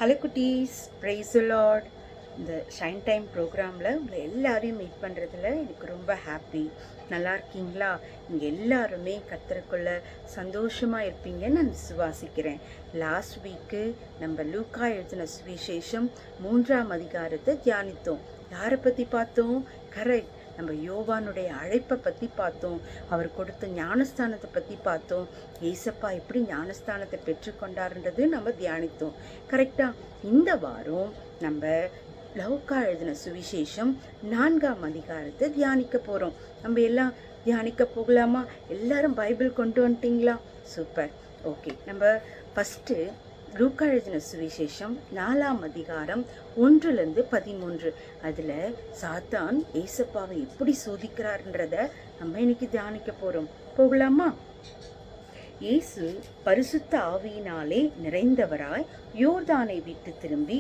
Hello குட்டீஸ், praise the Lord. இந்த shine time ப்ரோக்ராமில் உங்களை எல்லாரையும் மீட் பண்ணுறதுல எனக்கு ரொம்ப ஹாப்பி. நல்லா இருக்கீங்களா? இங்கே எல்லாருமே கர்த்தருக்குள்ள சந்தோஷமாக இருப்பீங்கன்னு நான் விசுவாசிக்கிறேன். லாஸ்ட் வீக்கு நம்ம லூக்கா எழுதின சுவிசேஷம் 3ஆம் அதிகாரத்தை தியானித்தோம். யாரை பற்றி பார்த்தோம்? கரெக்ட், நம்ம யோவானுடைய அழைப்பை பற்றி பார்த்தோம். அவர் கொடுத்த ஞானஸ்தானத்தை பற்றி பார்த்தோம். ஏசப்பா எப்படி ஞானஸ்தானத்தை பெற்றுக்கொண்டார்ன்றது நம்ம தியானித்தோம். கரெக்டாக இந்த வாரம் நம்ம லூக்கா எழுதின சுவிசேஷம் 4ஆம் அதிகாரத்தை தியானிக்க போகிறோம். நம்ம எல்லாம் தியானிக்க போகலாமா? எல்லாரும் பைபிள் கொண்டு வந்துட்டீங்களா? சூப்பர். ஓகே, நம்ம ஃபஸ்ட்டு லூக்கா எழுதின சுவிசேஷம் 4ஆம் அதிகாரம் 1-13. அதில் சாத்தான் ஏசப்பாவை எப்படி சோதிக்கிறார்ன்றத நம்ம இன்னைக்கு தியானிக்க போகிறோம். போகலாமா? இயேசு பரிசுத்த ஆவியினாலே நிறைந்தவராய் யோர்தானை விட்டு திரும்பி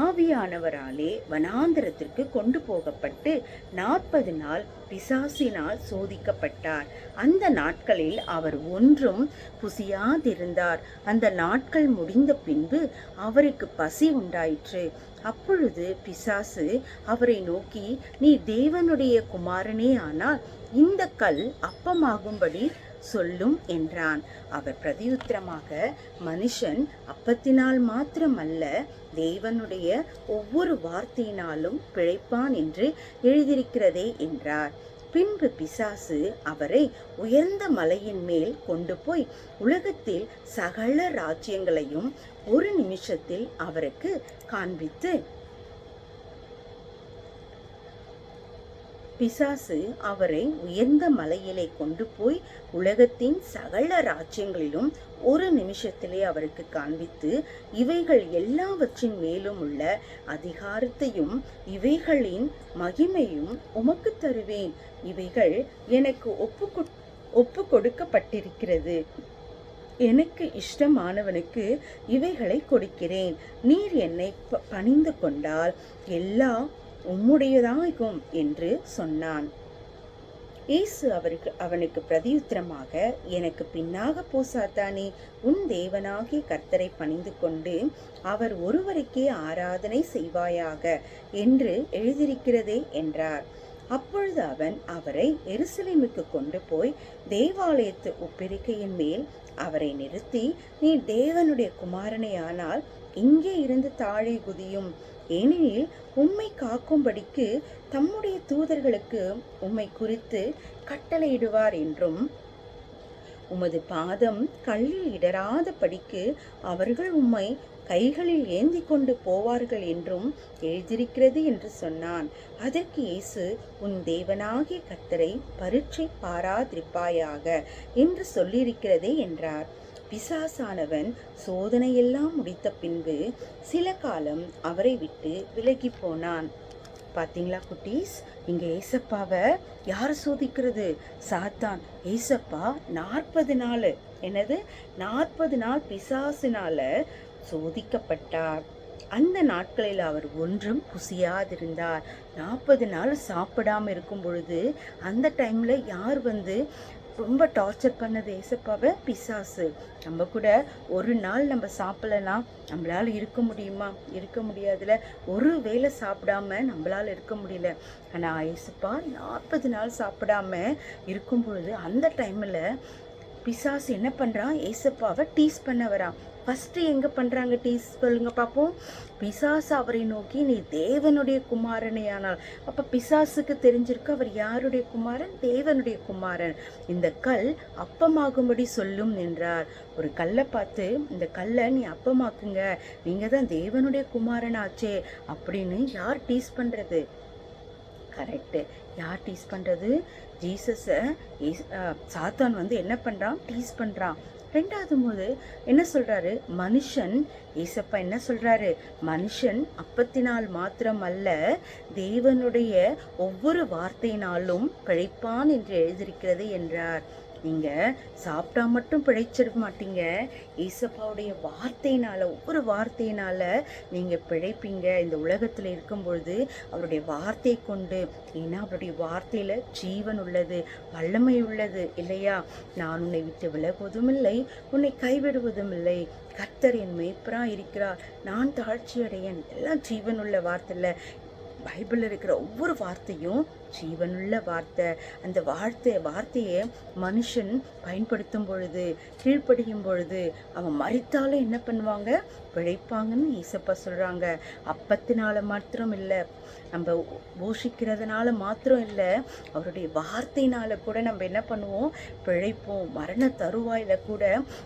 ஆவியானவராலே வனாந்தரத்திற்கு கொண்டு போகப்பட்டு 40 நாள் பிசாசினால் சோதிக்கப்பட்டார். அந்த நாட்களில் அவர் ஒன்றும் புசியாதிருந்தார். அந்த நாட்கள் முடிந்த பின்பு அவருக்கு பசி உண்டாயிற்று. அப்பொழுது பிசாசு அவரை நோக்கி, நீ தேவனுடைய குமாரனே ஆனால் இந்த கல் அப்பமாகும்படி சொல்லும் என்றான். அவர் பிரதியுத்தரமாக, மனுஷன் அப்பத்தினால் மாத்திரமல்ல தேவனுடைய ஒவ்வொரு வார்த்தையினாலும் பிழைப்பான் என்று எழுதியிருக்கிறதே என்றார். பின்பு பிசாசு அவரை உயர்ந்த மலையின் மேல் கொண்டு போய் உலகத்தில் சகல ராஜ்யங்களையும் ஒரு நிமிஷத்தில் அவருக்கு காண்பித்து பிசாசு அவரை உயர்ந்த மலையிலே கொண்டு போய் உலகத்தின் சகல ராஜ்யங்களிலும் ஒரு நிமிஷத்திலே அவருக்கு காண்பித்து, இவைகள் எல்லாவற்றின் மேலும் உள்ள அதிகாரத்தையும் இவைகளின் மகிமையும் உமக்கு தருவேன். இவைகள் எனக்கு ஒப்பு கொடுக்கப்பட்டிருக்கிறது. எனக்கு இஷ்டமானவனுக்கு இவைகளை கொடுக்கிறேன். நீர் என்னை பணிந்து கொண்டால் எல்லாம் உம்முடையதாகும் என்று சொன்னான். இயேசு அவனுக்கு பிரதியுத்தரமாக, எனக்கு பின்னாக போ சாத்தானே, உன் தேவனாகிய கர்த்தரை பணிந்து கொண்டு அவர் ஒருவருக்கே ஆராதனை செய்வாயாக என்று எழுதியிருக்கிறதே என்றார். அப்பொழுது அவன் அவரை எருசலேமுக்கு கொண்டு போய் தேவாலயத்து உப்பிரிக்கையின் மேல் அவரை நிறுத்தி, நீ தேவனுடைய குமாரனையானால் இங்கே இருந்து தாழை குதியும். ஏனெனில் உம்மை காக்கும்படிக்கு தம்முடைய தூதர்களுக்கு உம்மை குறித்து கட்டளையிடுவார் என்றும், உமது பாதம் கல்லில் இடராத படிக்கு அவர்கள் உம்மை கைகளில் ஏந்தி கொண்டு போவார்கள் என்றும் எழுதியிருக்கிறது என்று சொன்னான். அதற்கு இயேசு, உன் தேவனாகிய கர்த்தரை பரீட்சை பாராதிருப்பாயாக என்று சொல்லியிருக்கிறதே என்றார். பிசாசானவன் சோதனையெல்லாம் முடித்த பின்பு சில காலம் அவரை விட்டு விலகி போனான். பார்த்தீங்களா குட்டீஸ், இங்க ஏசப்பாவை யார் சோதிக்கிறது? சாத்தான். ஏசப்பா 40 நாள் 40 நாள் பிசாசினால சோதிக்கப்பட்டார். அந்த நாட்களில் அவர் ஒன்றும் புசியாதிருந்தார். 40 நாள் சாப்பிடாம இருக்கும் பொழுது அந்த டைம்ல யார் ரொம்ப டார்ச்சர் பண்ணது ஏசப்பாவை? பிசாசு. நம்ம கூட ஒரு நாள் நம்ம சாப்பிடலன்னா நம்மளால இருக்க முடியுமா? இருக்க முடியாதுல. ஒரு வேளை சாப்பிடாம நம்மளால இருக்க முடியல. ஆனால் ஏசப்பா 40 நாள் சாப்பிடாம இருக்கும் பொழுது அந்த டைமில் பிசாசு என்ன பண்ணுறான்? ஏசப்பாவை டீஸ் பண்ண வரான். ஃபஸ்ட்டு எங்கே பண்ணுறாங்க டீஸ்? சொல்லுங்க பார்ப்போம். பிசாசு அவரை நோக்கி, நீ தேவனுடைய குமாரனையானால். அப்போ பிசாசுக்கு தெரிஞ்சிருக்கு அவர் யாருடைய குமாரன்? தேவனுடைய குமாரன். இந்த கல் அப்பமாகும்படி சொல்லும் என்றார். ஒரு கல்லை பார்த்து, இந்த கல்லை நீ அப்பமாக்குங்க, நீங்கள் தான் தேவனுடைய குமாரனாச்சே அப்படின்னு யார் டீஸ் பண்ணுறது? கரெக்டு. யார் டீஸ் பண்ணுறது? ஜீசஸை சாத்தான் என்ன பண்ணுறான்? டீஸ் பண்ணுறான். ரெண்டாவது போது என்ன சொல்கிறாரு? மனுஷன், ஏசப்பா என்ன சொல்கிறாரு? மனுஷன் அப்பத்தினால் மாத்திரம் அல்ல தேவனுடைய ஒவ்வொரு வார்த்தையினாலும் பிழைப்பான் என்று எழுதியிருக்கிறது என்றார். நீங்க சாப்பிட்டா மட்டும் பிழைச்சிட மாட்டீங்க. ஏசப்பாவுடைய வார்த்தையினால, ஒவ்வொரு வார்த்தையினால நீங்க பிழைப்பீங்க. இந்த உலகத்துல இருக்கும் பொழுது அவருடைய வார்த்தை கொண்டு, ஏன்னா அவருடைய வார்த்தையில ஜீவன் உள்ளது, வல்லமை உள்ளது இல்லையா? நான் உன்னை விட்டு விலகுவதும் இல்லை, உன்னை கைவிடுவதும் இல்லை. கர்த்தர் என் மேய்ப்பரா இருக்கிறார், நான் தாழ்ச்சி அடையேன். எல்லாம் ஜீவன் உள்ள வார்த்தையில. பைபிள்ல இருக்கிற ஒவ்வொரு வார்த்தையும் ஜீவனுள்ள வார்த்தை. அந்த வார்த்தையை மனுஷன் பயன்படுத்தும் பொழுது, கீழ்ப்படியும் பொழுது, அவன் மரித்தாலும் என்ன பண்ணுவாங்க? பிழைப்பாங்கன்னு ஏசப்பா சொல்றாங்க. அப்பத்தினால மாத்திரம் இல்லை, நம்ம போஷிக்கிறதுனால மாத்திரம் இல்லை, அவருடைய வார்த்தையினால கூட நம்ம என்ன பண்ணுவோம்? பிழைப்போம். மரண தருவாயில கூட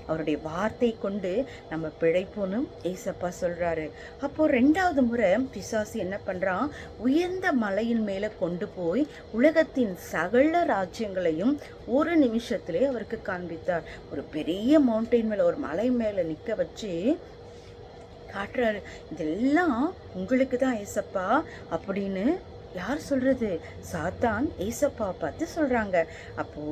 அவருடைய வார்த்தை கொண்டு நம்ம பிழைப்போன்னு ஏசப்பா சொல்றாரு. அப்போ 2வது முறை பிசாசு என்ன பண்றான்? உயர்ந்த மலையின் மேல கொண்டு போய் உலகத்தின் சகல ராஜ்யங்களையும் ஒரு நிமிஷத்திலே அவருக்கு காண்பித்தார். ஒரு பெரிய மவுண்டைன் மேல, ஒரு மலை மேல நிக்க வச்சு காட்டுறாரு. இதெல்லாம் உங்களுக்கு தான் ஏசப்பா அப்படின்னு. யார் சொல்றது? சாத்தான் ஏசப்பா பார்த்து சொல்றாங்க. அப்போ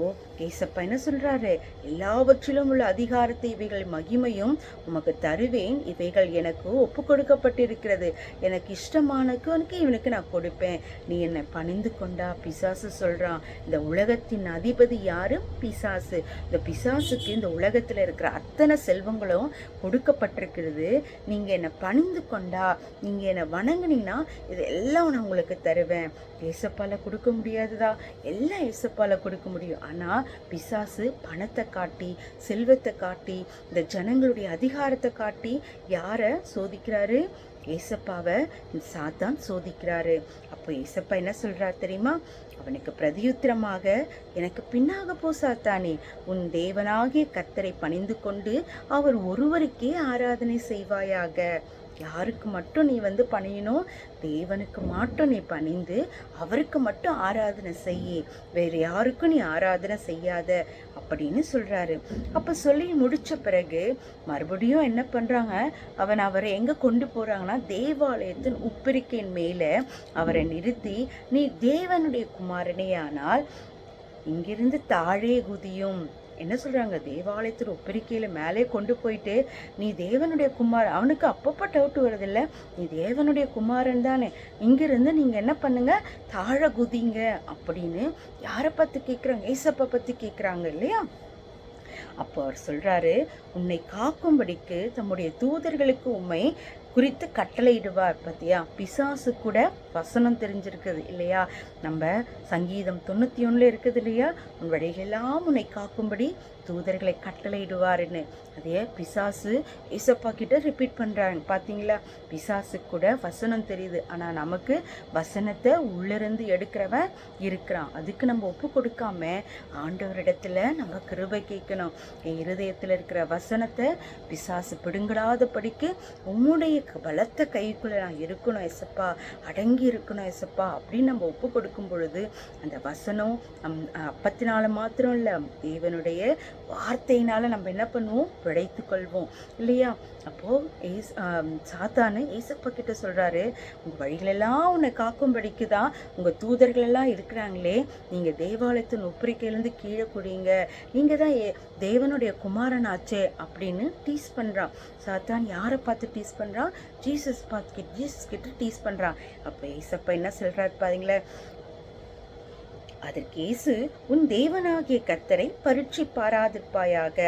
ஏசப்பா என்ன சொல்றாரு? எல்லாவற்றிலும் உள்ள அதிகாரத்தை, இவைகள் மகிமையும் உமக்கு தருவேன், இவைகள் எனக்கு ஒப்பு கொடுக்கப்பட்டிருக்கிறது, எனக்கு இஷ்டமானக்கு இவனுக்கு நான் கொடுப்பேன், நீ என்னை பணிந்து கொண்டா. பிசாசு சொல்றான். இந்த உலகத்தின் அதிபதி யாரு? பிசாசு. இந்த பிசாசுக்கு இந்த உலகத்துல இருக்கிற அத்தனை செல்வங்களும் கொடுக்கப்பட்டிருக்கிறது. நீங்க என்னை பணிந்து கொண்டா, நீங்க என்னை வணங்குனீங்கன்னா இதெல்லாம் நான் உங்களுக்கு தருவேன். ஏசப்பால கொடுக்க முடியாதுதா? எல்லாம் ஏசப்பால கொடுக்க முடியும். ஆனா பிசாசு பணத்தை காட்டி, செல்வத்தை காட்டி, இந்த ஜனங்களுடைய அதிகாரத்தை காட்டி யார சோதிக்கிறாரு? ஏசப்பாவை சாத்தான் சோதிக்கிறாரு. அப்போ ஏசப்பா என்ன சொல்றாரு தெரியுமா? அவனுக்கு பிரதியுத்திரமாக, எனக்கு பின்னாக போ சாத்தானே, உன் தேவனாகிய கர்த்தரை பணிந்து கொண்டு அவர் ஒருவருக்கே ஆராதனை செய்வாயாக. யாருக்கு மட்டும் நீ பணியணும்? தேவனுக்கு மட்டும் நீ பணிந்து அவருக்கு மட்டும் ஆராதனை செய்ய, வேற யாருக்கும் நீ ஆராதனை செய்யாத அப்படின்னு சொல்றாரு. அப்ப சொல்லி முடிச்ச பிறகு மறுபடியும் என்ன பண்றாங்க? அவரை எங்க கொண்டு போறாங்கன்னா, தேவாலயத்தின் உப்பிரிக்கையின் மேல அவரை நிறுத்தி, நீ தேவனுடைய குமாரனே ஆனால் இங்கிருந்து தாழே குதியும். என்ன சொல்றாங்க? தேவாலயத்தில் உப்பரிக்கையில மேலே கொண்டு போயிட்டு, நீ தேவனுடைய குமாரன். அவனுக்கு அப்பப்போ டவுட் வருதில்ல, நீ தேவனுடைய குமாரன் தானே, இங்கிருந்து நீங்க என்ன பண்ணுங்க? தாழ குதிங்க அப்படின்னு யாரை பத்தி கேட்குறாங்க? ஏசப்பா பத்தி கேட்குறாங்க இல்லையா? அப்போ அவர் சொல்றாரு, உன்னை காக்கும்படிக்கு தம்முடைய தூதர்களுக்கு உம்மை குறித்து கட்டளையிடுவார். பத்தியா? பிசாசு கூட வசனம் தெரிஞ்சிருக்குது இல்லையா? நம்ம சங்கீதம் 91 இருக்குது இல்லையா? உன் வழிகளெல்லாம் உன்னை காக்கும்படி தூதர்களை கட்டளையிடுவாருன்னு. அதே பிசாசு ஏசப்பா கிட்ட ரிப்பீட் பண்றாங்க. பாத்தீங்களா? பிசாசு கூட வசனம் தெரியுது, ஆனா நமக்கு வசனத்தை உள்ளிருந்து எடுக்கிறவன் இருக்கிறான். அதுக்கு நம்ம ஒப்பு கொடுக்காம ஆண்டவரிடத்துல நம்ம கிருபை கேட்கணும். என் இருதயத்துல இருக்கிற வசனத்தை பிசாசு பிடுங்கிடாத படிக்கு உம்முடைய பலத்த கைக்குள்ள நான் இருக்கணும் ஏசப்பா, அடங்கி இருக்கணும் ஏசப்பா அப்படின்னு நம்ம ஒப்பு கொடுக்கும் பொழுது அந்த வசனம் அப்பத்தினால மாத்திரம் இல்ல, தேவனுடைய வார்த்தையினால நம்ம என்ன பண்ணுவோம்? பிழைத்து கொள்வோம் இல்லையா? அப்போ சாத்தானு ஏசப்பா கிட்ட சொல்றாரு, உங்க வழிகளெல்லாம் உன்னை காக்கும்படிக்கு தான் உங்க தூதர்கள் எல்லாம் இருக்கிறாங்களே, நீங்க தேவாலயத்தின் உப்பரிக்கையிலிருந்து கீழே குடிங்க, நீங்க தான் தேவனுடைய குமாரன் ஆச்சே அப்படின்னு டீஸ் பண்றான். சாத்தான் யாரை பார்த்து டீஸ் பண்றான்? ஜீசஸ் கிட்ட டீஸ் பண்றான். அப்ப ஏசப்பா என்ன சொல்றாரு பாருங்களே, அதற்கு இயேசு, உன் தேவனாகிய கர்த்தரை பரீட்சை பாராதிருப்பாயாக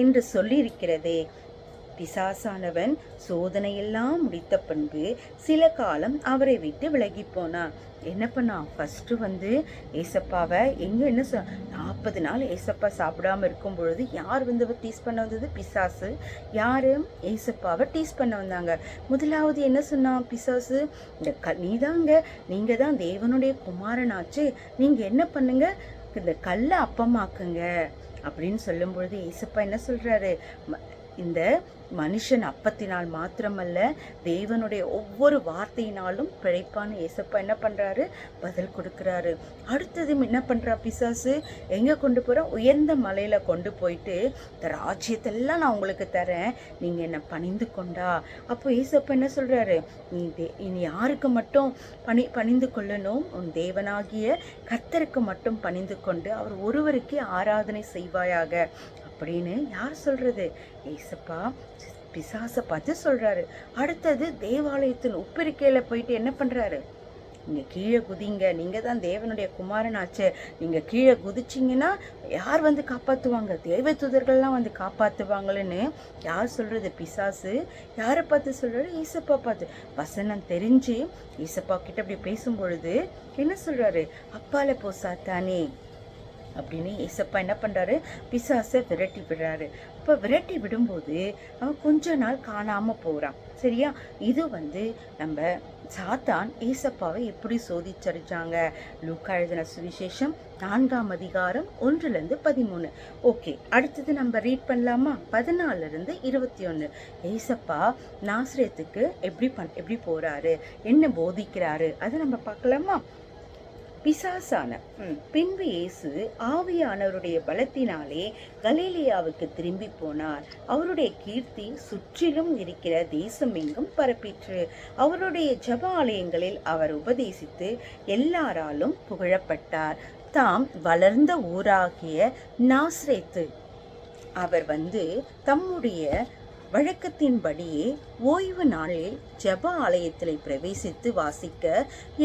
என்று சொல்லியிருக்கிறதே. பிசாசானவன் சோதனையெல்லாம் முடித்த பின்பு சில காலம் அவரை விட்டு விலகி போனான். என்ன பண்ணான்? ஃபர்ஸ்ட் ஏசப்பாவை என்ன 40 நாள் ஏசப்பா சாப்பிடாம இருக்கும் பொழுது யார் டீஸ் பண்ண வந்தது? பிசாசு. யாரு? ஏசப்பாவை டீஸ் பண்ண வந்தாங்க. முதலாவது என்ன சொன்னான் பிசாசு? நீங்க தான் தேவனுடைய குமாரனாச்சு, நீங்க என்ன பண்ணுங்க? இந்த கல்லை அப்பமாக்குங்க அப்படின்னு சொல்லும் பொழுது ஏசப்பா என்ன சொல்றாரு? இந்த மனுஷன் அப்பத்தினால் மாத்திரமல்ல, தேவனுடைய ஒவ்வொரு வார்த்தையினாலும் பிழைப்பான்னு ஏசப்பா என்ன பண்றாரு, பதில் கொடுக்கிறாரு. அடுத்தது என்ன பண்றா பிசாசு, எங்க கொண்டு போற, உயர்ந்த மலையில கொண்டு போயிட்டு இந்த ராஜ்யத்தெல்லாம் நான் உங்களுக்கு தரேன், நீங்க என்ன பணிந்து கொண்டா. அப்போ ஏசப்பா என்ன சொல்றாரு, நீ யாருக்கு மட்டும் பணிந்து கொள்ளணும், உன் தேவனாகிய கர்த்தருக்கு மட்டும் பணிந்து கொண்டு அவர் ஒருவருக்கே ஆராதனை செய்வாயாக அப்படின்னு யார் சொல்றது, ஏசப்பா பிசாசை பார்த்து சொல்றாரு. அடுத்தது தேவாலயத்தின் உப்பிரிக்கையில போயிட்டு என்ன பண்றாரு, நீங்க கீழே குதிங்க, நீங்க தான் தேவனுடைய குமாரனாச்சே, நீங்க கீழே குதிச்சிங்கன்னா யார் வந்து காப்பாத்துவாங்க, தேவ தூதர்கள்லாம் வந்து காப்பாத்துவாங்கன்னு யார் சொல்றது, பிசாசு. யாரை பார்த்து சொல்றாரு, ஈசப்பா பார்த்து. வசனம் தெரிஞ்சு ஈசப்பா கிட்ட அப்படி பேசும் பொழுது என்ன சொல்றாரு, அப்பால போ சாத்தானே அப்படின்னு ஏசப்பா என்ன பண்றாரு, பிசாசை விரட்டி விடுறாரு. இப்போ விரட்டி விடும்போது அவன் கொஞ்ச நாள் காணாம போறான். சரியா, இது நம்ம சாத்தான் ஏசப்பாவை எப்படி சோதிச்சரிச்சாங்க. லூக்கா எழுதின சுவிசேஷம் 4ஆம் அதிகாரம் 1-13. ஓகே, அடுத்தது நம்ம ரீட் பண்ணலாமா, 14-21. ஏசப்பா நாசரேத்துக்கு எப்படி போறாரு, என்ன போதிக்கிறாரு, அதை நம்ம பார்க்கலாமா. பிசாசான பின்பு இயேசு ஆவியானவருடைய பலத்தினாலே கலிலேயாவுக்கு திரும்பி போனார். அவருடைய கீர்த்தி சுற்றிலும் இருக்கிற தேசம் எங்கும் பரப்பிற்று. அவருடைய ஜெப ஆலயங்களில் அவர் உபதேசித்து எல்லாராலும் புகழப்பட்டார். தாம் வளர்ந்த ஊராகிய நாசரேத்து அவர் தம்முடைய வழக்கத்தின்படியே ஓய்வு நாளில் ஜெப ஆலயத்தில் பிரவேசித்து வாசிக்க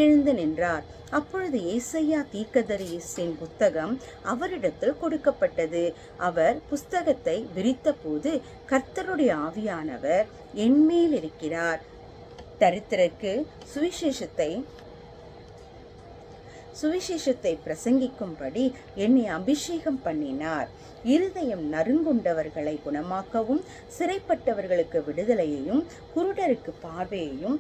எழுந்து நின்றார். அப்பொழுது ஏசாயா தீர்க்கதரிசியின் புத்தகம் அவரிடத்தில் கொடுக்கப்பட்டது. அவர் புஸ்தகத்தை விரித்த போது, கர்த்தருடைய ஆவியானவர் என்மேல் இருக்கிறார், தரித்திரருக்கு சுவிசேஷத்தை பிரசங்கிக்கும்படி என்னை அபிஷேகம் பண்ணினார். இருதயம் நறுங்குண்டவர்களை குணமாக்கவும், சிறைப்பட்டவர்களுக்கு விடுதலையையும், குருடருக்கு பார்வையையும்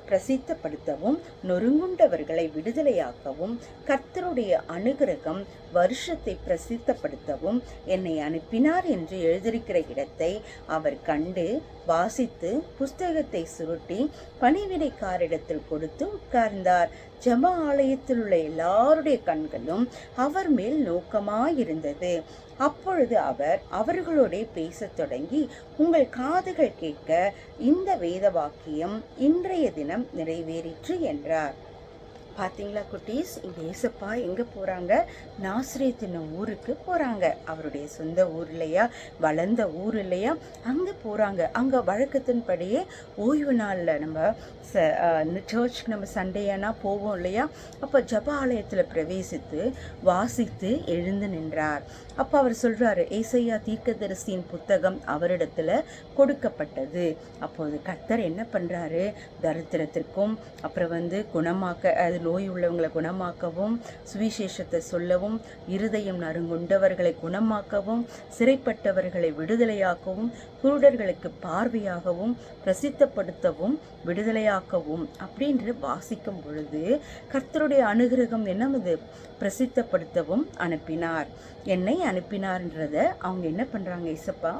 பிரசித்தப்படுத்தவும், நொறுங்குண்டவர்களை விடுதலையாக்கவும், கர்த்தருடைய அனுகிரகம் வருஷத்தை பிரசித்தப்படுத்தவும் என்னை அனுப்பினார் என்று எழுதியிருக்கிற இடத்தை அவர் கண்டு வாசித்து புஸ்தகத்தை சுருட்டி பணிவிடைக்காரிடத்தில் கொடுத்து உட்கார்ந்தார். ஜெப ஆலயத்தில் உள்ள எல்லாருடைய கண்களும் அவர் மேல் நோக்கமாயிருந்தது. அப்பொழுது அவர் அவர்களோட பேசத் தொடங்கி, உங்கள் காதுகள் கேட்க இந்த வேத வாக்கியம் இன்றைய தினம் நிறைவேறிற்று என்றார். பாத்தீங்களா குட்டீஸ், இங்க ஏசப்பா எங்க போறாங்க, நாசரேத் என்னும் ஊருக்கு போறாங்க. அவருடைய சொந்த ஊர் இல்லையா, வளர்ந்த ஊர் இல்லையா, அங்க போறாங்க. அங்க வழக்கத்தின்படியே ஓய்வு நாள்ல நம்ம சர்ச்சுக்கு நம்ம சண்டேனா போவோம் இல்லையா, அப்ப ஜெப ஆலயத்துல பிரவேசித்து வாசித்து எழுந்து நின்றார். அப்ப அவர் சொல்றாரு, ஏசாயா தீர்க்கதரிசியின் புத்தகம் அவரிடத்துல கொடுக்கப்பட்டது. அப்போது கர்த்தர் என்ன பண்றாரு, தரித்திரத்திற்கும் அப்புறம் குணமாக்க நோய் உள்ளவங்களை குணமாக்கவும், சுவிசேஷத்தை சொல்லவும், இருதயம் நறுங்குண்டவர்களை குணமாக்கவும், சிறைப்பட்டவர்களை விடுதலையாக்கவும், குருடர்களுக்கு பார்வையாகவும், பிரசித்தப்படுத்தவும், விடுதலையாக்கவும் அப்படின்று வாசிக்கும் பொழுது கர்த்தருடைய அனுகிரகம் என்னது, பிரசித்தப்படுத்தவும் அனுப்பினார், என்னை அனுப்பினார்ன்றத அவங்க என்ன பண்றாங்க, இசப்பா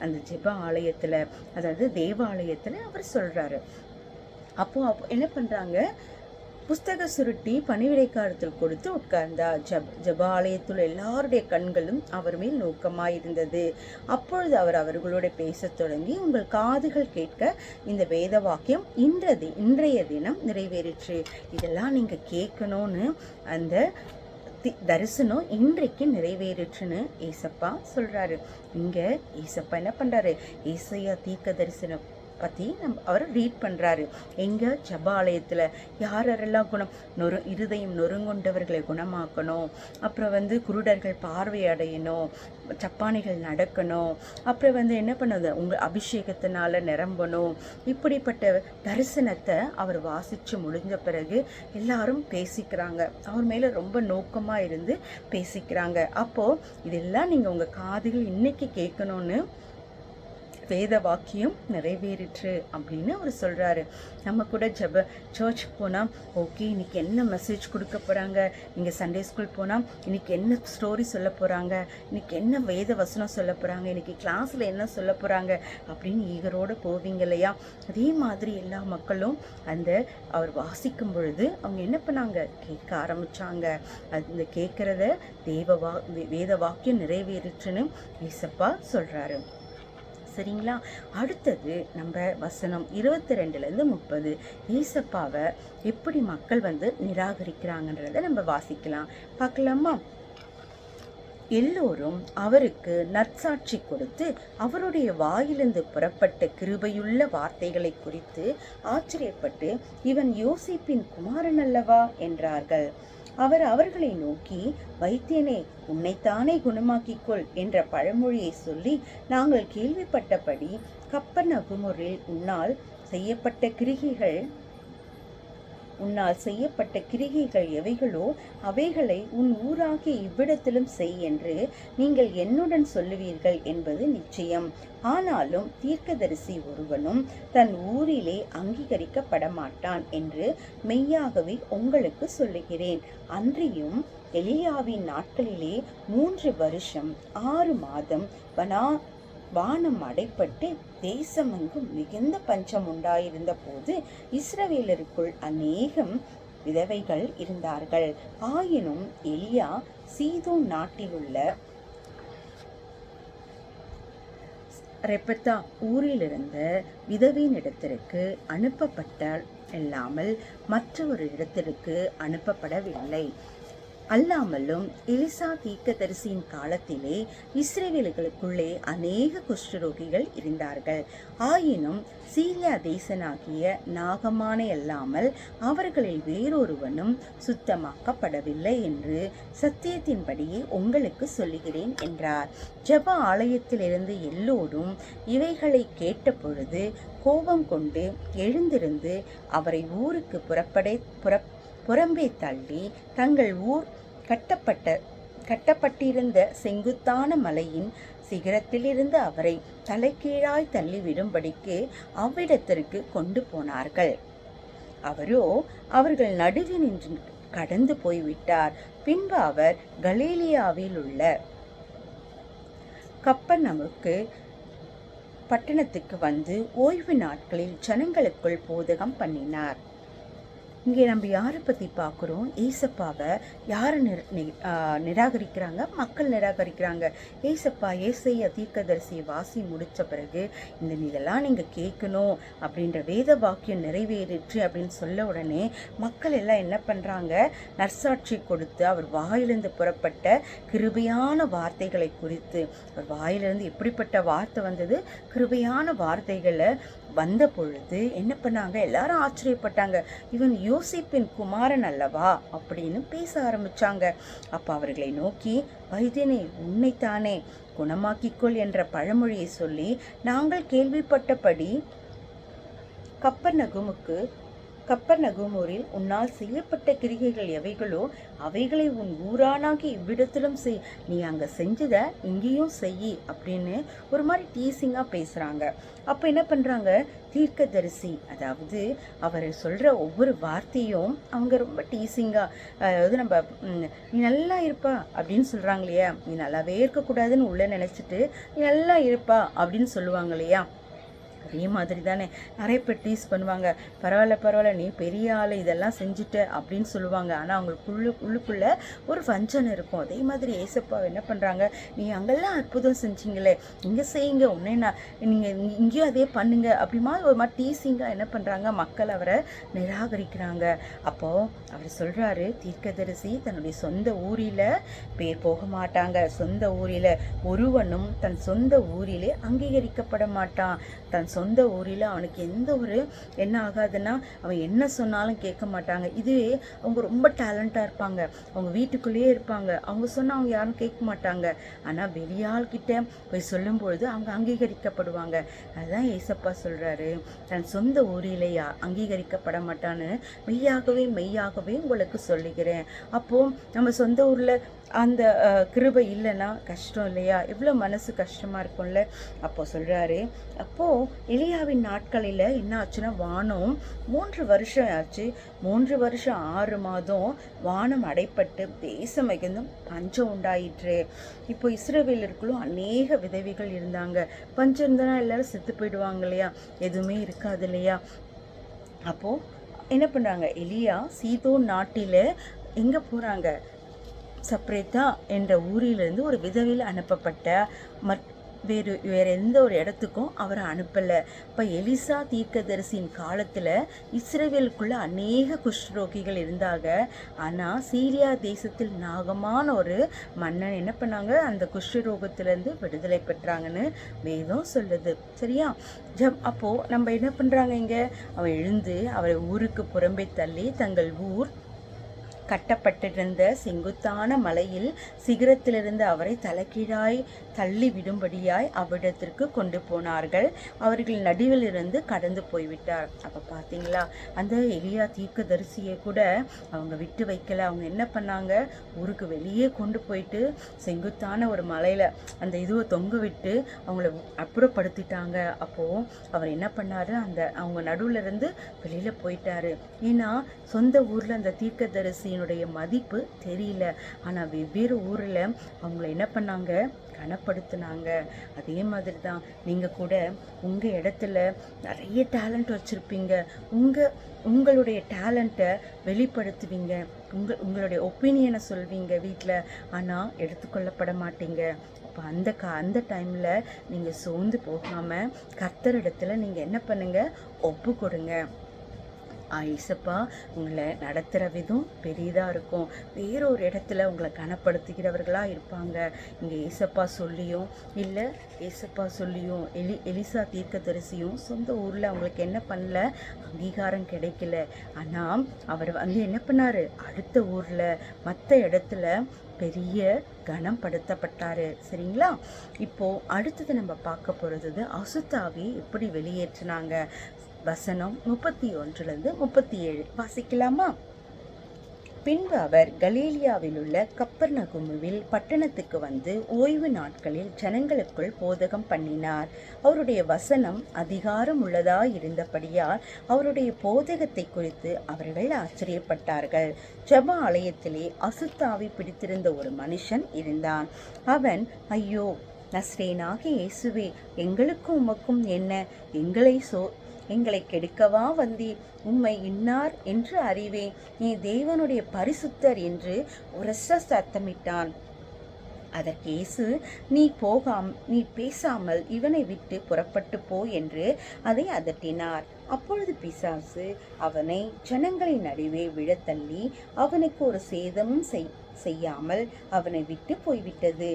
அந்த ஜெப ஆலயத்துல, அதாவது தேவாலயத்துல அவர் சொல்றாரு. அப்போ என்ன பண்றாங்க, புஸ்தக சுருட்டி பணிவிடைக்காரத்தில் கொடுத்து உட்கார்ந்தார். ஜெப ஆலயத்தில் எல்லாருடைய கண்களும் அவர் மேல் நோக்கமாயிருந்தது. அப்பொழுது அவர் அவர்களோட பேசத் தொடங்கி, உங்கள் காதுகள் கேட்க இந்த வேத வாக்கியம் இன்றைய தினம் நிறைவேறிற்று. இதெல்லாம் நீங்க கேட்கணும்னு அந்த தரிசனம் இன்றைக்கு நிறைவேறிற்றுன்னு ஏசப்பா சொல்றாரு. இங்க ஏசப்பா என்ன பண்றாரு, ஏசாயா தீர்க்க தரிசனம் பற்றி அவர் ரீட் பண்ணுறாரு. எங்கே, ஜெப ஆலயத்தில் யாரெல்லாம் இருதயம் நொறுங்குண்டவர்களை குணமாக்கணும், அப்புறம் குருடர்கள் பார்வை அடையணும், சப்பானிகள் நடக்கணும், அப்புறம் என்ன பண்ணுது, உங்கள் அபிஷேகத்தினால நிரம்பணும். இப்படிப்பட்ட தரிசனத்தை அவர் வாசித்து முடிஞ்ச பிறகு எல்லாரும் பேசிக்கிறாங்க. அவர் மேலே ரொம்ப நோக்கமாக இருந்து பேசிக்கிறாங்க. அப்போது இதெல்லாம் நீங்கள் உங்கள் காதுகள் இன்னைக்கு கேட்கணும்னு வேத வாக்கியம் நிறைவேறிற்று அப்படின்னு அவர் சொல்கிறாரு. நம்ம கூட சர்ச் போனால் ஓகே இன்னைக்கு என்ன மெசேஜ் கொடுக்க போகிறாங்க, நீங்கள் சண்டே ஸ்கூல் போனால் இன்னைக்கு என்ன ஸ்டோரி சொல்ல போகிறாங்க, இன்னைக்கு என்ன வேத வசனம் சொல்ல போகிறாங்க, இன்னைக்கு கிளாஸில் என்ன சொல்ல போகிறாங்க அப்படின்னு ஈகரோடு போவீங்க இல்லையா? அதே மாதிரி எல்லா மக்களும் அவர் வாசிக்கும் பொழுது அவங்க என்ன பண்ணாங்க, கேட்க ஆரம்பித்தாங்க. அந்த கேட்குறத வேத வாக்கியம் நிறைவேறிச்சுன்னு ஏசப்பா சொல்கிறாரு. சரிங்களா? அடுத்தது நம்ம வசனம் 22-30 ஏசப்பாவை எப்படி மக்கள் நிராகரிக்கிறாங்கன்றத நம்ம வாசிக்கலாம், பார்க்கலாமா? எல்லோரும் அவருக்கு நற்சாட்சி கொடுத்து அவருடைய வாயிலிருந்து புறப்பட்ட கிருபையுள்ள வார்த்தைகளை குறித்து ஆச்சரியப்பட்டு, இவன் யோசேப்பின் குமாரன் அல்லவா என்றார்கள். அவர் அவர்களை நோக்கி, வைத்தியனே, உன்னைத்தானே குணமாக்கிக்கொள் என்ற பழமொழியை சொல்லி, நாங்கள் கேள்விப்பட்டபடி கப்பர்நகூமில் உன்னால் செய்யப்பட்ட கிரிகைகள் எவைகளோ அவைகளை உன் ஆகிய இவ்விடத்திலும் செய் என்று நீங்கள் என்னுடன் சொல்லுவீர்கள் என்பது நிச்சயம். ஆனாலும் தீர்க்கதரிசி ஒருவனும் தன் ஊரிலே அங்கீகரிக்கப்பட மாட்டான் என்று மெய்யாகவே உங்களுக்கு சொல்லுகிறேன். அன்றியும் எலியாவின் நாட்களிலே 3 வருஷம் 6 மாதம் வானம் அடைப்பட்டு தேசமெங்கும் மிகுந்த பஞ்சம் உண்டாயிருந்த போது இஸ்ரவேலருக்குள் அநேகம் விதவைகள் இருந்தார்கள். ஆயினும் எலியா சீதோன் நாட்டிலுள்ள ரெப்பத்தா ஊரிலிருந்த விதவியின் இடத்திற்கு அனுப்பப்பட்டால் அல்லாமல் மற்ற ஒரு இடத்திற்கு அனுப்பப்படவில்லை. அல்லாமலும் எலிசா தீர்க்கதரிசியின் காலத்திலே இஸ்ரவேலர்களுக்குள்ளே அநேக குஷ்டரோகிகள் இருந்தார்கள். ஆயினும் சீரியா தேசனாகிய நாகமானை அல்லாமல் அவர்களில் வேறொருவனும் சுத்தமாக்கப்படவில்லை என்று சத்தியத்தின்படியே உங்களுக்கு சொல்லுகிறேன் என்றார். ஜெப ஆலயத்திலிருந்து எல்லோரும் இவைகளை கேட்ட பொழுது கோபம் கொண்டு எழுந்திருந்து அவரை ஊருக்கு புறம்பே தள்ளி தங்கள் ஊர் கட்டப்பட்டிருந்த செங்குத்தான மலையின் சிகரத்திலிருந்து அவரை தலைகீழாய் தள்ளிவிடும்படிக்கு அவ்விடத்திற்கு கொண்டு போனார்கள். அவரோ அவர்கள் நடுவே நின்று கடந்து போய்விட்டார். பின்பு அவர் கலிலேயாவில் உள்ள கப்பர்நகூமுக்கு பட்டணத்துக்கு வந்து ஓய்வு நாட்களில் ஜனங்களுக்குள் போதகம் பண்ணினார். இங்கே நம்ம யாரை பற்றி பார்க்குறோம்? ஏசப்பாவை யாரை நிராகரிக்கிறாங்க? மக்கள் நிராகரிக்கிறாங்க. ஏசையா தீர்க்கதரிசியை வாசி முடித்த பிறகு இதெல்லாம் நீங்கள் கேட்கணும் அப்படின்ற வேத வாக்கியம் நிறைவேறிற்று அப்படின்னு சொல்ல உடனே மக்கள் எல்லாம் என்ன பண்ணுறாங்க? நற்சாட்சி கொடுத்து அவர் வாயிலிருந்து புறப்பட்ட கிருபையான வார்த்தைகளை குறித்து, அவர் வாயிலிருந்து எப்படிப்பட்ட வார்த்தை வந்தது? கிருபையான வார்த்தைகளை வந்த பொழுது என்ன பண்ணாங்க? எல்லாரும் ஆச்சரியப்பட்டாங்க. இவன் யோசேப்பின் குமாரன் அல்லவா அப்படின்னு பேச ஆரம்பிச்சாங்க. அப்ப அவர்களை நோக்கி, வைத்தியனே, உன்னைத்தானே குணமாக்கிக்கொள் என்ற பழமொழியை சொல்லி, நாங்கள் கேள்விப்பட்டபடி கப்பர்நகூமில் உன்னால் செய்யப்பட்ட கிரிகைகள் எவைகளோ அவைகளை உன் ஊரானாகி இவ்விடத்திலும் செய், நீ அங்கே செஞ்சதை இங்கேயும் செய் அப்படின்னு ஒரு மாதிரி டீசிங்காக பேசுகிறாங்க. அப்போ என்ன பண்ணுறாங்க? தீர்க்கதரிசி, அதாவது அவர் சொல்கிற ஒவ்வொரு வார்த்தையும் அவங்க ரொம்ப டீசிங்காக, அதாவது நம்ம நீ நல்லா இருப்பா அப்படின்னு சொல்கிறாங்க இல்லையா, நீ நல்லாவே இருக்கக்கூடாதுன்னு உள்ளே நினச்சிட்டு நீ நல்லா இருப்பா அப்படின்னு சொல்லுவாங்க இல்லையா, அதே மாதிரி தானே நிறைய பேர் டீஸ் பண்ணுவாங்க. பரவாயில்ல நீ பெரிய ஆள், இதெல்லாம் செஞ்சுட்ட அப்படின்னு சொல்லுவாங்க. ஆனால் அவங்களுக்கு உள்ளுக்குள்ளே ஒரு வஞ்சனை இருக்கும். அதே மாதிரி ஏசப்பா என்ன பண்ணுறாங்க? நீ அங்கெல்லாம் அற்புதம் செஞ்சீங்களே, இங்கே செய்யுங்க, நீங்கள் இங்கேயும் அதே பண்ணுங்க அப்படிமா ஒரு மாதிரி டீசிங்காக என்ன பண்ணுறாங்க? மக்கள் அவரை நிராகரிக்கிறாங்க. அப்போது அவர் சொல்கிறாரு, தீர்க்கதரிசி தன்னுடைய சொந்த ஊரில் பேர் போக மாட்டாங்க. சொந்த ஊரில் ஒருவனும் தன் சொந்த ஊரிலே அங்கீகரிக்கப்பட மாட்டான். தன் சொந்த ஊரில் அவனுக்கு எந்த ஒரு என்ன ஆகாதுன்னா அவன் என்ன சொன்னாலும் கேட்க மாட்டாங்க. இதுவே அவங்க ரொம்ப டேலண்டாக இருப்பாங்க, அவங்க வீட்டுக்குள்ளேயே இருப்பாங்க, அவங்க சொன்னால் அவங்க யாரும் கேட்க மாட்டாங்க. ஆனால் வெளியாள்கிட்ட போய் சொல்லும்பொழுது அவங்க அங்கீகரிக்கப்படுவாங்க. அதுதான் ஏசப்பா சொல்கிறாரு, தன் சொந்த ஊரிலேயா அங்கீகரிக்கப்பட மாட்டான்னு மெய்யாகவே மெய்யாகவே உங்களுக்கு சொல்லுகிறேன். அப்போது நம்ம சொந்த ஊரில் அந்த கிருபை இல்லைன்னா கஷ்டம் இல்லையா? எவ்வளோ மனசு கஷ்டமாக இருக்கும்ல. அப்போ சொல்கிறாரு, அப்போது எலியாவின் நாட்களில் என்ன ஆச்சுன்னா வானம் 3 வருஷம் ஆச்சு. 3 வருஷம் 6 மாதம் வானம் அடைப்பட்டு தேசம் மிகுந்தும் பஞ்சம் உண்டாயிற்று. இப்போ இஸ்ரவேலருக்குள்ளும் அநேக விதவைகள் இருந்தாங்க. பஞ்சம் இருந்தனா எல்லாரும் செத்து போயிடுவாங்க இல்லையா? எதுவுமே இருக்காது இல்லையா? அப்போது என்ன பண்ணுறாங்க, எலியா சீதோன் நாட்டில் எங்கே போகிறாங்க, சப்ரேத்தா என்ற ஊரிலிருந்து ஒரு விதவையில் அனுப்பப்பட்ட வேற எந்த ஒரு இடத்துக்கும் அவரை அனுப்பலை. இப்போ எலிசா தீர்க்கதரிசியின் காலத்தில் இஸ்ரவேலுக்குள்ள அநேக குஷ்டரோகிகள் இருந்தாங்க. ஆனால் சீரியா தேசத்தில் நாகமான ஒரு மன்னன் என்ன பண்ணாங்க, அந்த குஷ்டரோகத்திலேருந்து விடுதலை பெற்றாங்கன்னு வேதம் சொல்லுது. சரியா? அப்போது நம்ம என்ன பண்ணுறாங்க, இங்கே அவன் எழுந்து அவரை ஊருக்கு புறம்பே தள்ளி தங்கள் ஊர் கட்டப்பட்டிருந்த செங்குத்தான மலையில் சிகரத்திலிருந்து அவரை தலைகீழாய் தள்ளி விடும்படியாய் அவ்விடத்திற்கு கொண்டு போனார்கள். அவர்கள் நடுவில் இருந்து கடந்து போய்விட்டார். அப்போ பார்த்தீங்களா, அந்த எலியா தீர்க்கதரிசியை கூட அவங்க விட்டு வைக்கல. அவங்க என்ன பண்ணாங்க, ஊருக்கு வெளியே கொண்டு போயிட்டு செங்குத்தான ஒரு மலையில் அந்த இதுவை தொங்க விட்டு அவங்கள அப்புறப்படுத்திட்டாங்க. அப்போது அவர் என்ன பண்ணாரு, அந்த அவங்க நடுவில் இருந்து வெளியில் போயிட்டாரு. ஏன்னா சொந்த ஊரில் அந்த தீர்க்கதரிசி மதிப்பு தெரியல. ஆனால் வெவ்வேறு ஊரில் அவங்கள என்ன பண்ணாங்க, கனப்படுத்தினாங்க. அதே மாதிரி தான் நீங்கள் கூட உங்கள் இடத்துல நிறைய டேலண்ட் வச்சுருப்பீங்க. உங்களுடைய டேலண்ட்டை வெளிப்படுத்துவீங்க, உங்களுடைய ஒப்பீனியனை சொல்வீங்க வீட்டில். ஆனால் எடுத்துக்கொள்ளப்பட மாட்டீங்க. அப்போ அந்த டைமில் நீங்கள் சோர்ந்து போகாமல் கர்த்தரிடத்துல நீங்கள் என்ன பண்ணுங்கள், ஒப்பு கொடுங்க. ஏசப்பா உங்களை நடத்துகிற விதம் பெரிதாக இருக்கும். வேறொரு இடத்துல உங்களை கனப்படுத்துகிறவர்களாக இருப்பாங்க. இங்கே ஏசப்பா சொல்லியும் இல்லை, ஏசப்பா சொல்லியும் எலிசா தீர்க்கதரிசியும் சொந்த ஊரில் அவங்களுக்கு என்ன பண்ணல, அங்கீகாரம் கிடைக்கல. ஆனால் அவர் என்ன பண்ணார், அடுத்த ஊரில் மற்ற இடத்துல பெரிய கனம் படுத்தப்பட்டாரு. சரிங்களா? இப்போ அடுத்தது நம்ம பார்க்க போகிறது அசுத்தாவி எப்படி வெளியேற்றினாங்க. வசனம் 31 37 வாசிக்கலாமா? பின்பு அவர் கலீலியாவில் உள்ள கப்பர்நகுமுவில் பட்டணத்துக்கு வந்து ஓய்வு நாட்களில் ஜனங்களுக்குள் போதகம் பண்ணினார். அவருடைய வசனம் அதிகாரம் உள்ளதாயிருந்தபடியால் அவருடைய போதகத்தை குறித்து அவர்கள் ஆச்சரியப்பட்டார்கள். ஜெப ஆலயத்திலே அசுத்தாவி பிடித்திருந்த ஒரு மனுஷன் இருந்தான். அவன், ஐயோ, நஸ்ரேனாகிய இயேசுவே, எங்களுக்கும் உமக்கும் என்ன? எங்களை கெடுக்கவா வந்தீர்? உம்மை இன்னார் என்று அறிவேன், நீ தேவனுடைய பரிசுத்தர் என்று உரச சத்தமிட்டான். அதற்கு இயேசு, நீ பேசாமல் இவனை விட்டு புறப்பட்டு போ என்று அதை அதட்டினார். அப்பொழுது பிசாசு அவனை ஜனங்களின் நடுவே விழத்தள்ளி அவனுக்கு ஒரு சேதமும் செய்யாமல் அவனை விட்டு போய்விட்டது.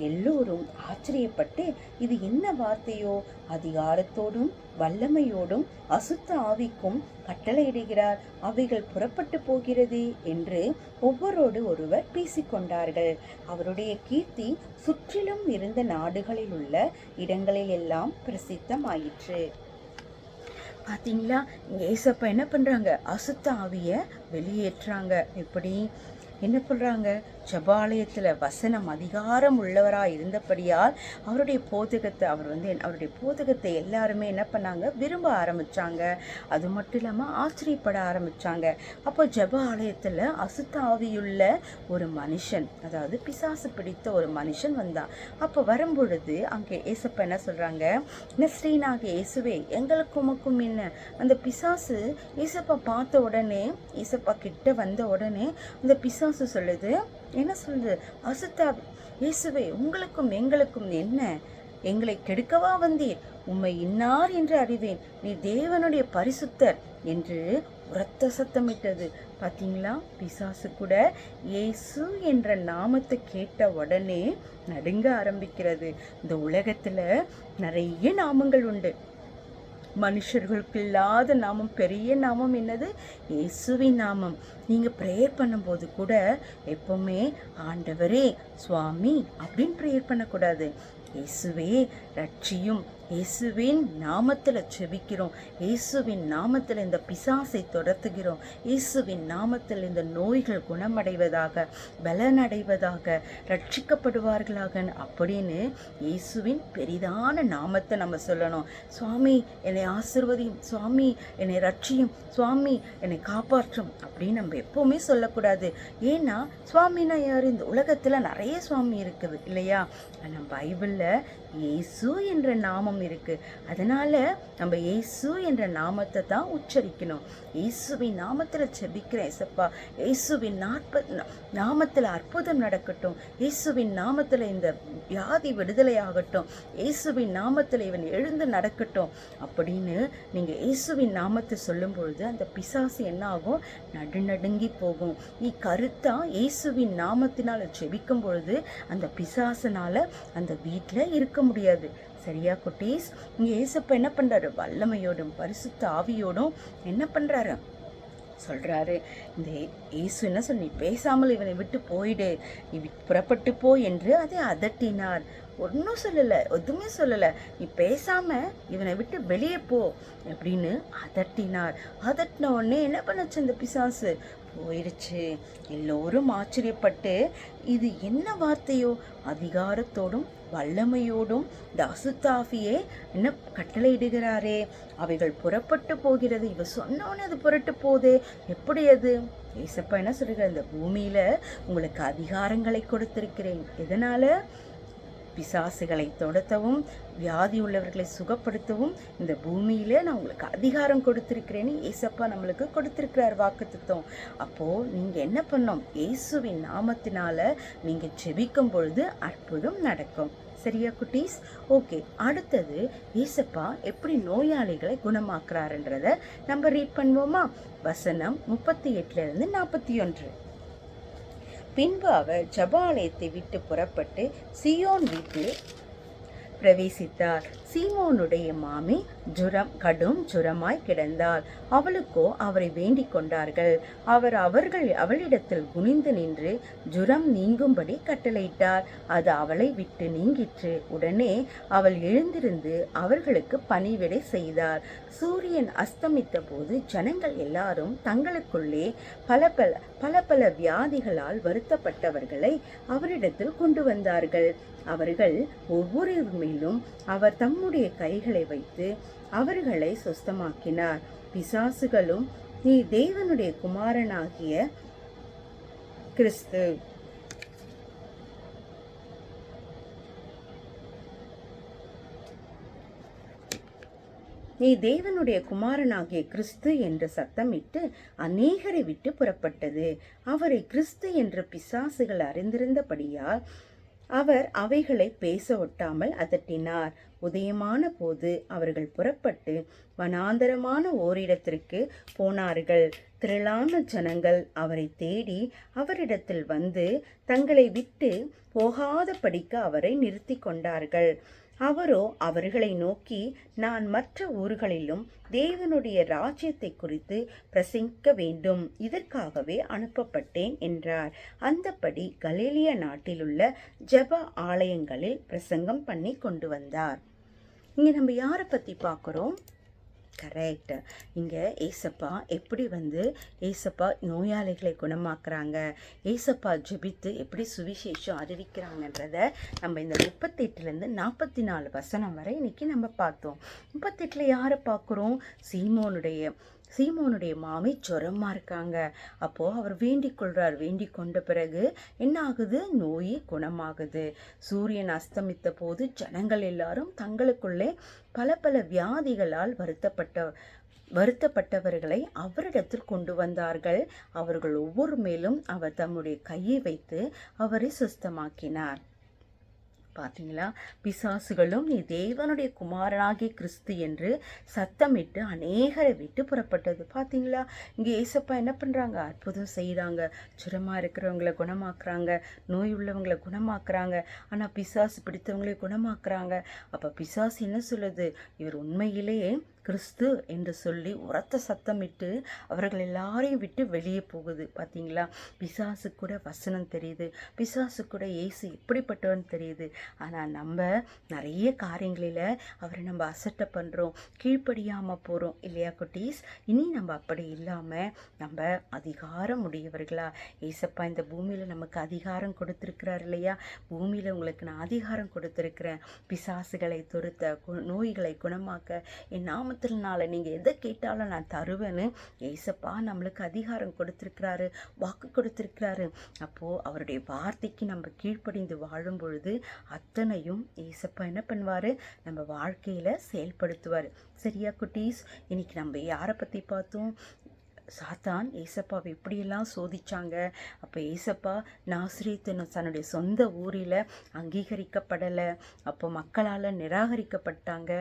எல்லோரும் ஆச்சரியப்பட்டு, இது என்ன வார்த்தையோ, அதிகாரத்தோடும் வல்லமையோடும் அசுத்த ஆவிக்கும் கட்டளையிடுகிறார், அவைகள் புறப்பட்டு போகிறது என்று ஒவ்வொருவரோடு ஒருவர் பேசிக்கொண்டார்கள். அவருடைய கீர்த்தி சுற்றிலும் இருந்த நாடுகளில் உள்ள இடங்களில் எல்லாம் பிரசித்தமாயிற்று. பார்த்தீங்களா, ஏசப்பா என்ன பண்ணுறாங்க, அசுத்த ஆவியை வெளியேற்றுறாங்க. எப்படி என்ன பண்ணுறாங்க, ஜபாலயத்தில் வசனம் அதிகாரம் உள்ளவராக இருந்தபடியால் அவருடைய போதகத்தை எல்லாருமே என்ன பண்ணாங்க, விரும்ப ஆரம்பித்தாங்க. அது மட்டும் இல்லாமல் ஆச்சரியப்பட ஆரம்பித்தாங்க. அப்போ ஜப ஆலயத்தில் அசுத்த ஆவியுள்ள ஒரு மனுஷன், அதாவது பிசாசு பிடித்த ஒரு மனுஷன் வந்தான். அப்போ வரும்பொழுது அங்கே ஏசப்பா என்ன சொல்கிறாங்க, நஸ்ரீனாகிய இயேசுவே, எங்களுக்கு உமக்கும் என்ன? அந்த பிசாசு ஏசப்பா பார்த்த உடனே, ஏசப்பா கிட்ட வந்த உடனே அந்த பிசாசு சொல்லுது, என்ன சொல்லுது, அசுத்தாவி, இயேசுவே, உங்களுக்கும் எங்களுக்கும் என்ன? எங்களை கெடுக்கவா வந்தீர்? உம்மை இன்னார் என்று அறிவேன், நீ தேவனுடைய பரிசுத்தர் என்று உரத்த சத்தமிட்டது. பார்த்தீங்களா, பிசாசு கூட இயேசு என்ற நாமத்தை கேட்ட உடனே நடுங்க ஆரம்பிக்கிறது. இந்த உலகத்துல நிறைய நாமங்கள் உண்டு. மனுஷர்களுக்கு இல்லாத நாமம், பெரிய நாமம் என்னது? இயேசுவின் நாமம். நீங்கள் ப்ரேயர் பண்ணும்போது கூட எப்பவுமே ஆண்டவரே சுவாமி அப்படின்னு ப்ரேயர் பண்ணக்கூடாது. இயேசுவே ரட்சியும், இயேசுவின் நாமத்தில் செபிக்கிறோம், இயேசுவின் நாமத்தில் இந்த பிசாசை துரத்துகிறோம், இயேசுவின் நாமத்தில் இந்த நோய்கள் குணமடைவதாக, பலனடைவதாக, ரட்சிக்கப்படுவார்களாக அப்படின்னு இயேசுவின் பெரிதான நாமத்தை நம்ம சொல்லணும். சுவாமி என்னை ஆசீர்வதியும், சுவாமி என்னை ரட்சியும், சுவாமி என்னை காப்பாற்றும் அப்படின்னு நம்ம எப்பவுமே சொல்லக்கூடாது. ஏன்னா சுவாமினா யார்? இந்த உலகத்தில் நிறைய சுவாமி இருக்குது இல்லையா? நம்ம பைபிளில் இயேசு என்ற நாமம் இருக்கு. அதனால நம்ம இயேசு என்ற நாமத்தை தான் உச்சரிக்கணும். இயேசுவின் நாமத்தில் செபிக்கிறேன் ஏசப்பா, இயேசுவின் நாமத்தில் அற்புதம் நடக்கட்டும், இயேசுவின் நாமத்தில் இந்த வியாதி விடுதலை ஆகட்டும், இயேசுவின் நாமத்தில் இவன் எழுந்து நடக்கட்டும் அப்படின்னு நீங்கள் இயேசுவின் நாமத்தை சொல்லும் பொழுது அந்த பிசாசு என்ன ஆகும்? நடுநடுங்கி போகும். நீ கருத்தா இயேசுவின் நாமத்தினால் செபிக்கும் பொழுது அந்த பிசாசனால அந்த வீட்டில் இருக்க முடியாது. சரியா குட்டீஸ்? இங்கே ஏசப்பா என்ன பண்ணுறாரு? வல்லமையோடும் பரிசுத்த ஆவியோடும் என்ன பண்ணுறாரு? சொல்கிறாரு. இந்த இயேசு என்ன சொன்ன? நீ பேசாமல் இவனை விட்டு போயிடு, நீ புறப்பட்டு போ என்று அதை அதட்டினார். ஒன்றும் சொல்லலை, எதுவுமே சொல்லலை. நீ பேசாமல் இவனை விட்டு வெளியே போ அப்படின்னு அதட்டினார். அதட்டின உடனே என்ன பண்ணுச்சு அந்த பிசாசு? போயிடுச்சு. எல்லோரும் ஆச்சரியப்பட்டு இது என்ன வார்த்தையோ, அதிகாரத்தோடும் வல்லமையோடும் இந்த அசுத்தாவியே என்ன கட்டளையிடுகிறாரே, அவைகள் புறப்பட்டு போகிறது. இவ சொன்னோன்னு அது புறட்டு போதே, எப்படி அது? ஏசப்பா என்ன சொல்கிறார்? இந்த பூமியில உங்களுக்கு அதிகாரங்களை கொடுத்திருக்கிறேன். எதனால? பிசாசுகளை துரத்தவும், வியாதி உள்ளவர்களை சுகப்படுத்தவும் இந்த பூமியிலே நான் உங்களுக்கு அதிகாரம் கொடுத்திருக்கிறேன்னு ஏசப்பா நம்மளுக்கு கொடுத்திருக்கிறார் வாக்குத்தத்தம். அப்போ நீங்க என்ன பண்ணோம்? இயேசுவின் நாமத்தினால நீங்க ஜெபிக்கும் பொழுது அற்புதம் நடக்கும். சரியா குட்டீஸ்? ஓகே, அடுத்தது ஏசப்பா எப்படி நோயாளிகளை குணமாக்குறாருன்றத நம்ம ரீட் பண்ணுவோமா? வசனம் 38 41. பின்பு அவர் ஜெபாலயத்தை விட்டு புறப்பட்டு சீயோன் வீட்டில் பிரவேசித்தார். சீமோனுடைய மாமி கடும் ஜுரமாய் கிடந்தாள். அவளுக்கோ அவரை வேண்டிக் கொண்டார்கள். அவர் அவளிடத்தில் குனிந்து நின்று ஜுரம் நீங்கும்படி கட்டளையிட்டார். அது அவளை விட்டு நீங்கிற்று. உடனே அவள் எழுந்திருந்து அவர்களுக்கு பணிவிடை செய்தார். சூரியன் அஸ்தமித்த போது ஜனங்கள் எல்லாரும் தங்களுக்குள்ளே பல பல வியாதிகளால் வருத்தப்பட்டவர்களை அவரிடத்தில் கொண்டு வந்தார்கள். அவர்கள் ஒவ்வொருவர் மேலும் அவர் தம்முடைய கைகளை வைத்து அவர்களை சுஸ்தமாக்கினார். பிசாசுகளும் நீ தேவனுடைய குமாரனாகிய கிறிஸ்து நீ தேவனுடைய குமாரனாகிய கிறிஸ்து என்று சத்தமிட்டு அநேகரை விட்டு புறப்பட்டது. அவரை கிறிஸ்து என்று பிசாசுகள் அறிந்திருந்தபடியால் அவர் அவைகளை பேச ஒட்டாமல் அதட்டினார். உதயமான போது அவர்கள் புறப்பட்டு வனாந்தரமான ஓரிடத்திற்கு போனார்கள். திரளான ஜனங்கள் அவரை தேடி அவரிடத்தில் வந்து தங்களை விட்டு போகாதபடிக்கு அவரை நிறுத்தி கொண்டார்கள். அவரோ அவர்களை நோக்கி, நான் மற்ற ஊர்களிலும் தேவனுடைய ராஜ்யத்தை குறித்து பிரசங்கிக்க வேண்டும், இதற்காகவே அனுப்பப்பட்டேன் என்றார். அந்தபடி கலிலேயா நாட்டிலுள்ள ஜெப ஆலயங்களில் பிரசங்கம் பண்ணி கொண்டு வந்தார். இங்கே நம்ம யாரை பற்றி பார்க்குறோம்? கரெக்ட். இங்கே ஏசப்பா எப்படி ஏசப்பா நோயாளிகளை குணமாக்குறாங்க, ஏசப்பா ஜெபித்து எப்படி சுவிசேஷம் அறிவிக்கிறாங்கன்றத நம்ம இந்த 38 44 வசனம் வரை இன்னைக்கு நம்ம பார்த்தோம். 38 யாரை பார்க்குறோம்? சீமோனுடைய மாமி ஜுரமாக இருக்காங்க. அப்போது அவர் வேண்டிக் கொள்கிறார். வேண்டிக் கொண்ட பிறகு என்ன ஆகுது? நோய் குணமாகுது. சூரியன் அஸ்தமித்த போது ஜனங்கள் எல்லாரும் தங்களுக்குள்ளே பல பல வியாதிகளால் வருத்தப்பட்டவர்களை அவரிடத்தில் கொண்டு வந்தார்கள். அவர்கள் ஒவ்வொரு மேலும் அவர் தம்முடைய கையை வைத்து அவரை சுஸ்தமாக்கினார். பார்த்தீங்களா? பிசாசுகளும் நீ தேவனுடைய குமாரனாகிய கிறிஸ்து என்று சத்தமிட்டு அநேகரை விட்டு புறப்பட்டது. பார்த்தீங்களா? இங்கே ஏசப்பா என்ன பண்ணுறாங்க? அற்புதம் செய்கிறாங்க. ஜுரமாக இருக்கிறவங்களை குணமாக்குறாங்க, நோய் உள்ளவங்களை குணமாக்குறாங்க, ஆனால் பிசாசு பிடித்தவங்களே குணமாக்குறாங்க. அப்போ பிசாசு என்ன சொல்லுது? இவர் உண்மையிலேயே கிறிஸ்து என்று சொல்லி உரத்த சத்தமிட்டு அவர்கள் எல்லாரையும் விட்டு வெளியே போகுது. பார்த்தீங்களா? பிசாசு கூட வசனம் தெரியுது, பிசாசு கூட இயேசு எப்படிப்பட்டவன் தெரியுது. ஆனால் நம்ம நிறைய காரியங்களில் அவரை நம்ம அசட்டை பண்ணுறோம், கீழ்ப்படியாமல் போகிறோம் இல்லையா குட்டீஸ்? இனி நம்ம அப்படி இல்லாமல் நம்ம அதிகாரம் உடையவர்களா, ஏசப்பா இந்த பூமியில் நமக்கு அதிகாரம் கொடுத்துருக்கிறார் இல்லையா? பூமியில் உங்களுக்கு நான் அதிகாரம் கொடுத்துருக்கிறேன், பிசாசுகளை துரத்த, நோய்களை குணமாக்க, என் நாமத்தினால நீங்கள் எதை கேட்டாலும் நான் தருவேன்னு ஏசப்பா நம்மளுக்கு அதிகாரம் கொடுத்துருக்கிறாரு, வாக்கு கொடுத்துருக்கிறாரு. அப்போது அவருடைய வார்த்தைக்கு நம்ம கீழ்ப்படிந்து வாழும் பொழுது அத்தனையும் ஏசப்பா என்ன பண்ணுவார், நம்ம வாழ்க்கையில் செயல்படுத்துவார். சரியா குட்டீஸ்? இன்னைக்கு நம்ம யாரை பற்றி பார்த்தோம்? சாத்தான் ஏசப்பாவை எப்படியெல்லாம் சோதிச்சாங்க. அப்போ ஏசப்பா நாசரேத்து தன்னுடைய சொந்த ஊரில் அங்கீகரிக்கப்படலை, அப்போ மக்களால் நிராகரிக்கப்பட்டாங்க.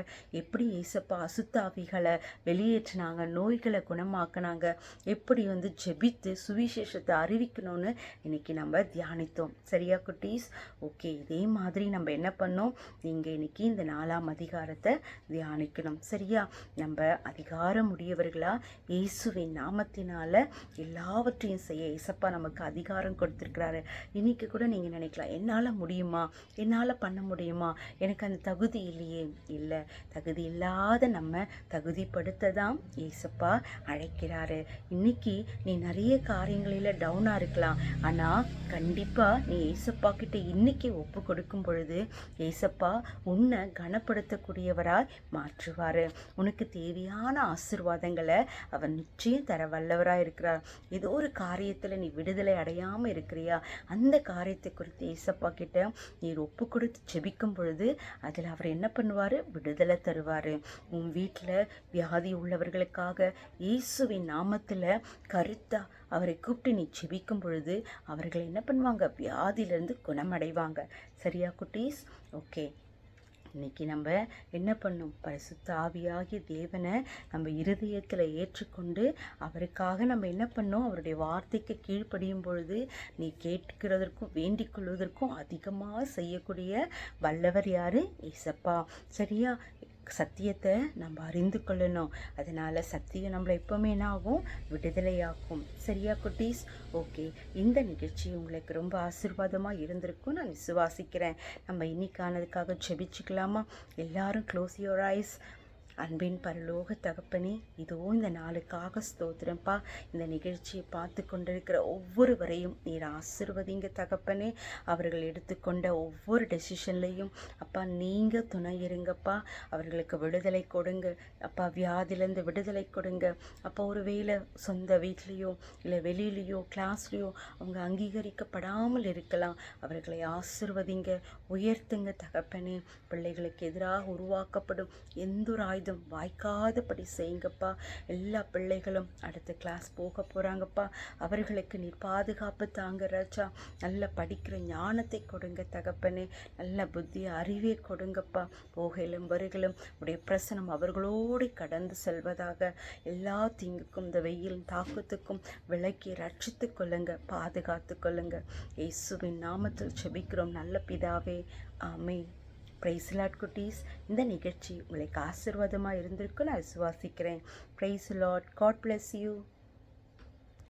எப்படி ஏசப்பா அசுத்தாவிகளை வெளியேற்றினாங்க, நோய்களை குணமாக்கினாங்க, எப்படி ஜெபித்து சுவிசேஷத்தை அறிவிக்கணும்னு இன்னைக்கு நம்ம தியானித்தோம். சரியா குட்டீஸ்? ஓகே, இதே மாதிரி நம்ம என்ன பண்ணோம், நீங்கள் இன்னைக்கு இந்த 4ஆம் அதிகாரத்தை தியானிக்கணும். சரியா? நம்ம அதிகாரம் உடையவர்களா இயேசுவின் நாமத்தினால எல்லாவற்றையும் செய்ய ஏசப்பா நமக்கு அதிகாரம் கொடுத்துருக்கிறாரு. இன்னைக்கு கூட நீங்கள் நினைக்கலாம், என்னால் முடியுமா, என்னால் பண்ண முடியுமா, எனக்கு அந்த தகுதி இல்லையே. இல்லை, தகுதி இல்லாத நம்ம தகுதிப்படுத்த தான் ஏசப்பா அழைக்கிறாரு. இன்னைக்கு நீ நிறைய காரியங்களில் டவுனாக இருக்கலாம், ஆனால் கண்டிப்பாக நீ ஏசப்பா கிட்ட இன்னைக்கு ஒப்பு கொடுக்கும் பொழுது ஏசப்பா உன்னை கனப்படுத்தக்கூடியவராய் மாற்றுவார். உனக்கு தேவையான ஆசீர்வாதங்களை அவர் நிச்சயம் தர வல்லவராக இருக்கிறார். ஏதோ ஒரு காரியத்தில் நீ விடுதலை அடையாமல் இருக்கிறியா, அந்த காரியத்தை குறித்து ஏசப்பா கிட்ட நீர் ஒப்பு கொடுத்து ஜெபிக்கும் பொழுது அதில் அவர் என்ன பண்ணுவார், விடுதலை தருவார். உன் வீட்டில் வியாதி உள்ளவர்களுக்காக இயேசுவின் நாமத்தில் கருத்தா அவரை கூப்பிட்டு நீ ஜெபிக்கும் பொழுது அவர்கள் என்ன பண்ணுவாங்க, வியாதியிலேருந்து குணமடைவாங்க. சரியா குட்டீஸ்? ஓகே, இன்னைக்கு நம்ம என்ன பண்ணும், பரிசுத்த ஆவியாகிய தேவனை நம்ம இருதயத்தில் ஏற்றுக்கொண்டு அவருக்காக நம்ம என்ன பண்ணோம், அவருடைய வார்த்தைக்கு கீழ்ப்படியும் பொழுது நீ கேட்கிறதற்கும் வேண்டிக் கொள்வதற்கும் அதிகமாக செய்யக்கூடிய வல்லவர் யாரு? ஏசப்பா. சரியா? சத்தியத்தை நம்ம அறிந்து கொள்ளணும். அதனால் சத்தியம் நம்மளை எப்போவுமே என்ன ஆகும், விடுதலையாகும். சரியா குட்டீஸ்? ஓகே, இந்த நிகழ்ச்சி உங்களுக்கு ரொம்ப ஆசீர்வாதமாக இருந்திருக்கும் நான் விசுவாசிக்கிறேன். நம்ம இன்னைக்கானதுக்காக ஜெபிச்சுக்கலாமா? எல்லாரும் க்ளோஸ் யுவர் ஐஸ். அன்பின் பரலோக தகப்பனே, இதோ இந்த நாளுக்காக ஸ்தோத்திரம்ப்பா. இந்த நிகழ்ச்சியை பார்த்து கொண்டிருக்கிற ஒவ்வொருவரையும் நீர் ஆசீர்வதிங்க தகப்பனே. அவர்கள் எடுத்துக்கொண்ட ஒவ்வொரு டெசிஷன்லையும் அப்பா நீங்கள் துணை இருங்கப்பா. அவர்களுக்கு விடுதலை கொடுங்க அப்பா, வியாதிலேருந்து விடுதலை கொடுங்க அப்பா. ஒரு வேளை சொந்த வீட்லேயோ இல்லை வெளியிலையோ கிளாஸ்லேயோ அவங்க அங்கீகரிக்கப்படாமல் இருக்கலாம், அவர்களை ஆசீர்வதிங்க, உயர்த்துங்க தகப்பனே. பிள்ளைகளுக்கு எதிராக உருவாக்கப்படும் எந்த ஒரு ஆயுதம் வாய்க்காதபடி செய்யுங்கப்பா. எல்லா பிள்ளைகளும் அடுத்த கிளாஸ் போக போகிறாங்கப்பா, அவர்களுக்கு நீர் பாதுகாப்பு தாங்க ராஜா. நல்லா படிக்கிற ஞானத்தை கொடுங்க தகப்பனே, நல்ல புத்தி அறிவை கொடுங்கப்பா. போகையிலும் வருகளும் உடைய பிரசனம் அவர்களோடு கடந்து செல்வதாக. எல்லா தீங்குக்கும் இந்த வெயில் தாக்கத்துக்கும் விலக்கி ரட்சித்து கொள்ளுங்க, பாதுகாத்து கொள்ளுங்க. இயேசுவின் நாமத்தில் ஜெபிக்கிறோம் நல்ல பிதாவே, ஆமென். பிரைஸ் லார்ட் குட்டீஸ். இந்த நிகழ்ச்சி உங்களுக்கு ஆசீர்வாதமாக இருந்திருக்கும் நான் விசுவாசிக்கிறேன். Praise Lord. God bless you.